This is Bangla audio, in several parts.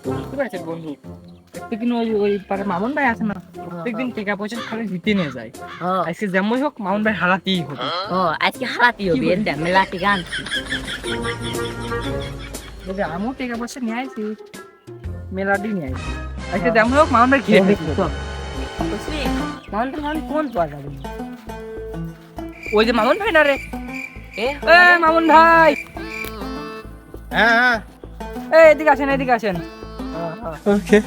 বুঝতে পারছেন বন্ধু, প্রত্যেকদিন ওই ওই পারে মামুন ভাই আছে না, প্রত্যেকদিন টাকা পয়সা খালি জিতে নিয়ে যায়। আজকে যেমনই হোক মামুন ভাই হারাতেই হবে। ও আজকে হারাতেই হবে, এর দেখ মেলা টিকা আনছি। তবে আমিও টাকা পয়সা নিয়ে আইছি, মেলাটি নিয়ে আইছি। আজকে যেমন হোক মামুন ভাই ঘিরে ফেলছি। বুঝলি মামুন ভাই মামুন কোন পাওয়া যাবে? ওই যে মামুন ভাই না রে, এ এ মামুন ভাই, হ্যাঁ হ্যাঁ এদিকে আসেন, এদিকে আসেন। ওকে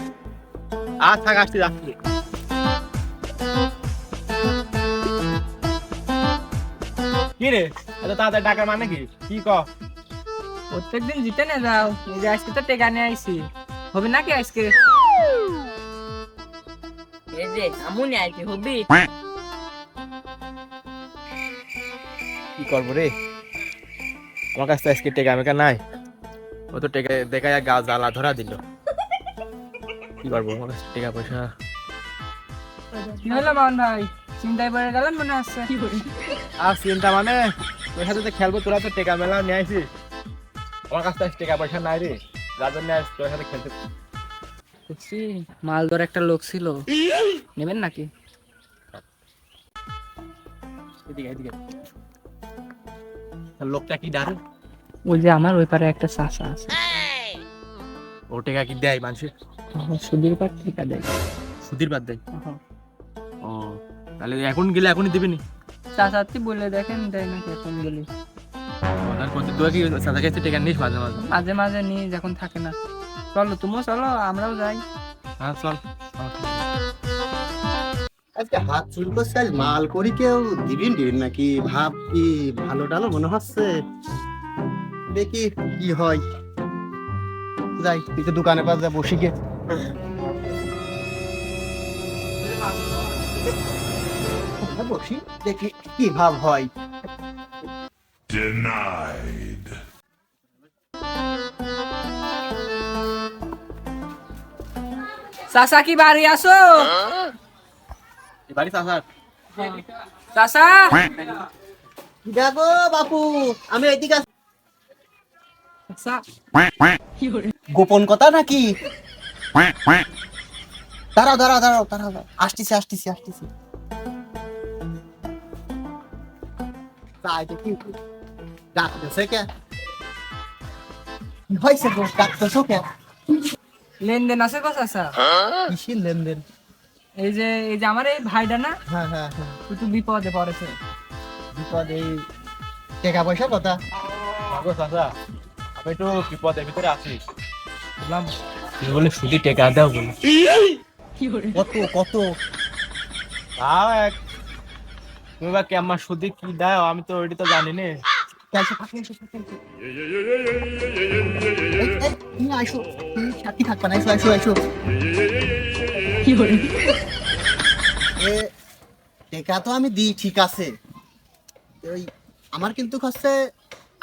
আর থাক আসতে যাচ্ছি। কি রে এত তাড়াতাড়ি ডাকার মানে কি কি ক? প্রত্যেকদিন জিতে নিয়ে যাও, এই যে আজকে তো টাকা নিয়ে আইছি, হবে নাকি আজকে? এই যে আমুন আইছি হবি। কি করবো রে, আমার কাছে তো আজকে টেকা মেকা নাই। ও তো টেকা দেখা গা জ্বালা ধরা দিল। কি করবো, আমার কাছে টেকা পয়সা। কি হলো মামুন ভাই, চিন্তায় পড়ে গেলেন মনে হচ্ছে? আর চিন্তা মানে তোর সাথে তো খেলবো, তোরা তো টেকা মেলা নিয়ে আইছিস, আমার কাছে তো আজ টেকা পয়সা নাই রে, যার জন্য আজ তোর সাথে খেলতে। বুঝছি, মালদর একটা লোক ছিল, নেবেন নাকি? এদিকে এদিকে লোকটা কি ডারে? ওই যে আমার ওই পারে একটা চাচা আছে, ও টেকা কি দেয় মানুষের? সুদীর পার ঠিকা দেয়। সুধীর বাদ দেয়? ও তাহলে এখন গেলে এখনই দিবি নি? চাচাতি বলে দেখেন দেয় নাকি এখন বলি। আর কত তুই কি সাদা কাছে টেকা নিস মাঝে মাঝে? মাঝে মাঝে নিয়ে যখন থাকে না। চলো তুমিও চলো, আমরাও যাই। হ্যাঁ চল। আজকে হাত চুল করছে, আজ মাল করি কেউ দিবিন দিবিন নাকি ভাব কি ভালো ডালো মনে হচ্ছে, দেখি কি হয়। যাই একটু দোকানে পাশ যা বসি গে বসি, দেখি কি ভাব হয়। Denied. চাচা কি বাড়ি আসো? বাড়ি চাচার? চাচা, দেখো বাপু, আমি এদিকে চাচা, গোপন কথা নাকি? দাঁড়াও দাঁড়াও দাঁড়াও দাঁড়াও, আসতেছি আসতেছি আসতেছি। তাই দেখি ডাকতেছে কে? কি হয়েছে গো, ডাকতেছো কে? লেনদেন আছে গো চাচা? কিসের লেনদেন? এই যে আমার এই ভাইটা না, হ্যাঁ হ্যাঁ হ্যাঁ, একটু বিপদে পড়েছে। বিপদ এই টাকা পয়সার কথা। আগো চাচা, আমি একটু বিপদের ভিতরে আছি, বললাম তুই বলে সুদি টেকা দাও বলে। কত কত? তাও এক, তুমি বা কেমন সুদি কি দাও আমি তো ওইটা তো জানি না। ক্যাশে থাকে এসো, তুমি আসো, তুমি সাথী থাকবা না, এসো এসো এসো। এ টাকা তো আমি দিই ঠিক আছে, ওই আমার কিন্তু হচ্ছে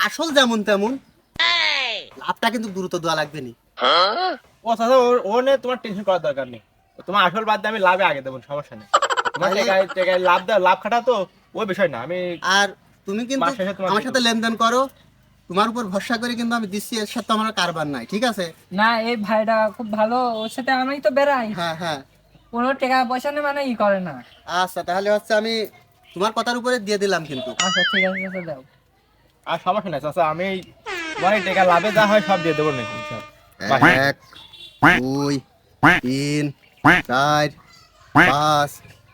আসল যেমন তেমন, লাভটা কিন্তু দ্রুত দেওয়া লাগবে নি। ও চাচা ও নিয়ে তোমার টেনশন করার দরকার নেই, তোমার আসল বাদ দিয়ে আমি লাভে আগে দেবো, সমস্যা নেই। তোমার টেকায় টেকায় লাভ দাও, লাভ খাটা তো ওই বিষয় না। আমি আর তুমি কিন্তু মাস শেষে তোমার আমার দিয়ে সাথে লেনদেন করো, তোমার উপর ভরসা করে কিন্তু আমি দিচ্ছি, এর সাথে আমার কারবার নাই, ঠিক আছে? না এই ভাইটা খুব ভালো, ওর সাথে আমি তো বেড়াই, হ্যাঁ হ্যাঁ, কোনো টাকা পয়সা নেই মানে ই করে না। আচ্ছা তাহলে হচ্ছে আমি তোমার কথার উপরে দিয়ে দিলাম কিন্তু। আচ্ছা ঠিক আছে চাচা, দাও। আর সমস্যা নাই চাচা, আমি তোমার এই টেকা লাভে যা হয় সব দিয়ে দেবো নাকি সব। 1 2 3 4 5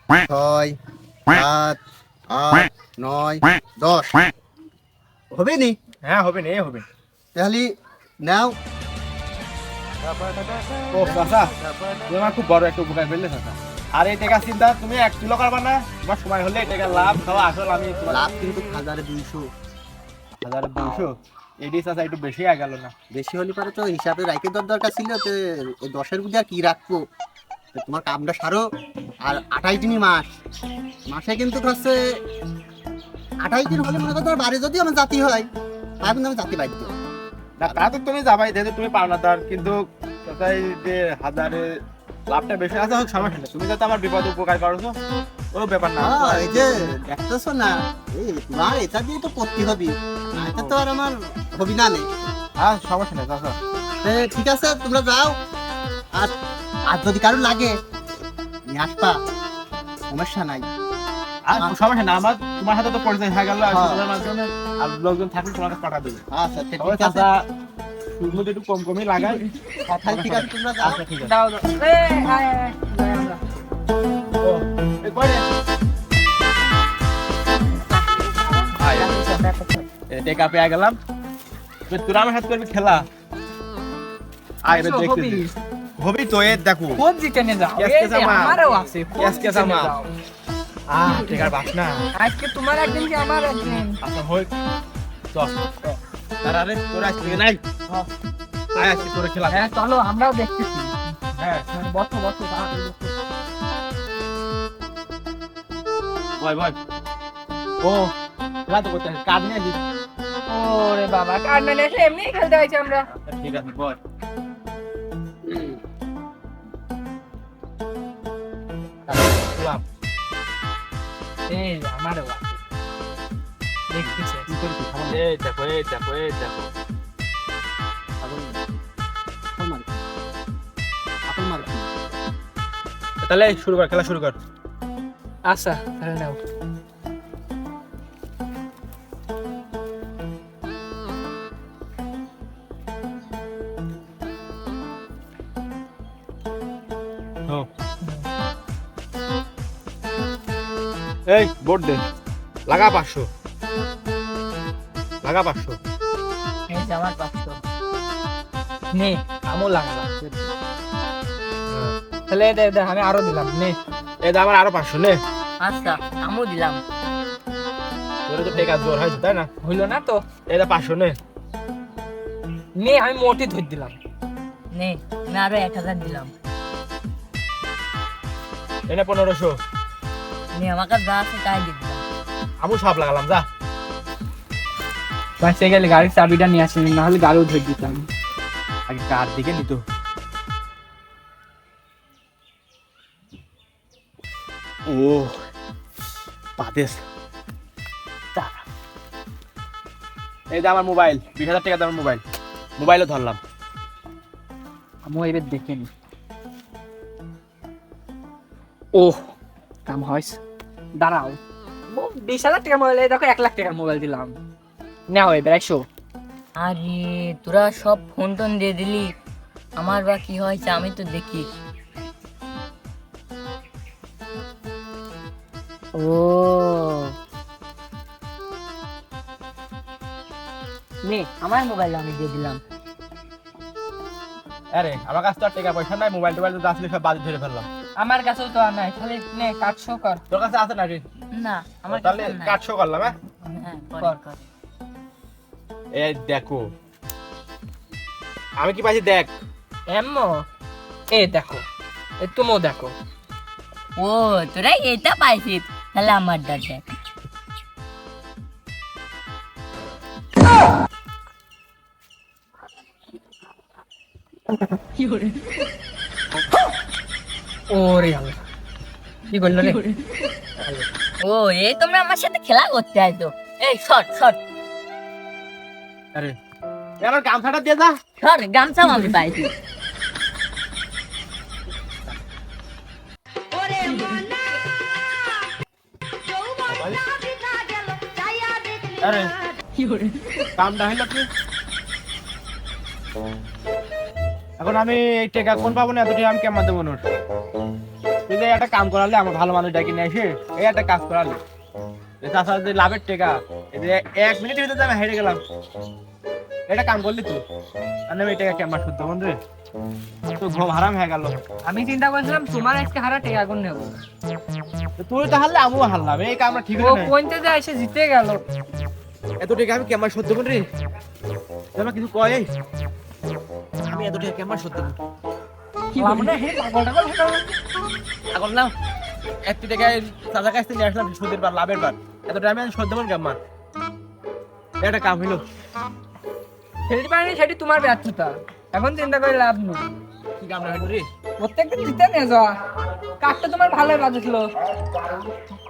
6 7 8 9 10 হবে নি? হ্যাঁ হবে না, এ হবে। তাহলে নাও। ও চাচা, তুমি আমার খুব বড় একটা উপকার করলে চাচা। আর এই টাকা চিন্তা তুমি এক কিলো করবা না, তোমার সময় হলে এই টাকা লাভ খাওয়া আসল আমি তোমার লাভ কিন্তু 1200, 1200 এডি চাচা একটু বেশি গেল না? বেশি হলে পারে তো হিসাবে রাখে দেওয়ার দরকার ছিল, তো এই 10-এর মধ্যে আর কি রাখবো? তো তোমার কামটা সারো, আর 28 দিনই মাস, মাসে কিন্তু হচ্ছে 28 দিন হলে মনে করো তোমার বাড়ি যদি আমার জাতি হয়, তাহলে কিন্তু আমি জাতি বাধ্য। না তা তো তুমি যাবাই, যেহেতু তুমি পাওনাদার, কিন্তু চাচা এই যে হাজারে লাভটা বেশি আছে হোক সমস্যা নেই, তুমি যাতে আমার বিপদ উপকার করছো ও ব্যাপার না। এই যে দেখতেছো না, এই তোমার এটা দিয়ে তো করতে হবে, না এটা তো আর আমার হবি না নেই। হ্যাঁ সমস্যা নেই চাচা। ঠিক আছে তোমরা যাও, আর আর যদি কারো লাগে নিয়ে আসবা, সমস্যা নাই। আর সমস্যা না, আমার তোমার সাথে তো পরিচয় হয়ে গেল, আর হ্যাঁ। তোমার মাধ্যমে আর লোকজন থাকলে তোমাকে পাঠা দেবে। আচ্ছা ঠিক তবে আছে, চাচা শুরুর মধ্যে একটু কম কমই লাগাই। তাহলে ঠিক আছে, তোমরা যাও। আচ্ছা ঠিক আছে। দাও দাও আয় আয় যাই আমরা। ও এই কই রে? আয় টেকা পেয়ে গেলাম, তোরা আমার সাথে করবি খেলা। আয় রে আসো, দেখতে হবি। দে। হবি তো এ দেখো খুব জিতে নিয়ে যাও, কেস এই কেস যে আমার। আমারও আছে, খুব কেস কেস জিতে নিয়ে আমার। যাও। টেকার বাস না। আজকে তোমার একদিন কি আমার একদিন। আচ্ছা হই চল তারা রে তোরা আজকে নাই। আয় আজকে তোরা খেলা। হ্যাঁ চলো আমরাও দেখতেছি। হ্যাঁ বসো বসো তাড়াতাড়ি বসো। ভয় ভয়। ও খেলা তো করতে কাজ নিয়ে আসিস। ওরে বাবা কার না এসে এমনি খেলতে হয়েছে আমরা। আচ্ছা, ঠিক আছে বল। খেলাম। এই আমারও আছে দেখতেছি। কি করছিস? এই দেখো এই দেখো এই দেখো। তাহলে শুরু কর, খেলা শুরু কর। আচ্ছা তাহলে নাও। হ্যাঁ। এই বোর্ড দে, লাগা 500, লাগা 500। এই যে আমার 500। নে আমও লাগালাম। তাহলে দে দে আমি আরো দিলাম নে। এই দে আমার আরো 500 নে। আচ্ছা আমও দিলাম। তোরে তো টেকা জোর হয়েছে তাই না? হইলো না তো এই দে 500 নে। নে আমি মোটি ধরে দিলাম। নে আমি আরো 1000 দিলাম। এনে 1500। নে আমাকে যা আছে তাই দিয়ে দিলাম। আমু সব লাগালাম যা। বাসে গেলে গাড়ির চাবিটা নিয়ে আসেনি, না হলে গাড়িও ধরে দিতাম। আগে কার দিকে নিত। ও পাদেশ। এই যে আমার মোবাইল, 20,000 টাকা দামের মোবাইল, মোবাইলও ধরলাম। আমিও এবার দেখে নি। ও কাম হয়েছে, দাঁড়াও। 20,000 টাকা মোবাইল, দেখো 1,00,000 টাকার মোবাইল দিলাম। নাও এবার 100। আরে তোরা সব ফোন টোন দিয়ে দিলি, আমার বা কি হয়েছে আমি তো দেখি। ও নে আমার মোবাইল আমি দিয়ে দিলাম। আরে আমার কাছে তো আর টাকা পয়সা নাই, মোবাইল টোবাইল তো আসলে সব বাজে ধরে ফেললাম। আমার কাছেও তো আর নাই, খালি নে কাট শো কর। তোর কাছে আছে নাকি? না আমার তাহলে কাছে নাই। কাট শো করলাম। হ্যাঁ হ্যাঁ কর। কর। এই দেখো আমি কি পাইছি দেখ। এমো এ দেখো, এ তুমিও দেখো। ও তোরা এটা পাইছিস, তাহলে আমার দেখ। ওরে আল্লাহ, কি করলো রে? ও এই তোমরা আমার সাথে খেলা করতে আইতো। এই শট শট আরে এই আমার গামছাটা দিয়ে যা। শট গামছা আমি পাইছি। আরে কামটা হইলো কি? এখন আমি এই টাকা কোন পাবো না, এতটি আমি কেমন দেবো নোট? তুই যে একটা কাম করালে আমার ভালো মানুষ ডাকি নিয়ে এসে এই একটা কাজ করালে, তাছাড়া যে লাভের টাকা, এই যে 1 মিনিটের ভিতরে আমি হেরে গেলাম। এটা কাম করলি তুই, আর আমি এই টাকা কেমন শুদ্ধ বন্ধু রে? তো ঘুম হারাম হয়ে গেল। আমি চিন্তা করছিলাম তোমার আজকে হারা টাকা গুণ নেবো, তুই তো হারলে আমিও হারলাম, এই কামটা ঠিক ও হলো না। পয়েন্টে যায় এসে জিতে গেল। এত টাকা আমি কেমন সত্য বন্ধু রে? তোমার কিছু কয়? আমি এত টাকা কেমন সত্য বন্ধু? আমরা হে পাগল টাগল হয়ে গেল। এখন না 1 টাকায় চাচা কাছ থেকে নিয়ে আসলাম সুদের বার, লাভের বার, এত টাকা আমি সত্য বন্ধু কেমন? একটা কাম হইলো। খেলতে পারিনি সেটি তোমার ব্যর্থতা, এখন চিন্তা করে লাভ নেই। কি কাম হইলো রে? প্রত্যেকদিন জিতে নিয়ে যাওয়া, কাঠটা তোমার ভালোই বাজছিল,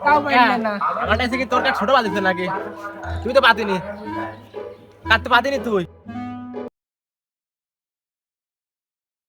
তাও পারলে না। আমার কাছে কি তোর কাছে ছোট বাজিছে নাকি? তুই তো পাতিনি, কাটতে পাতিনি তুই।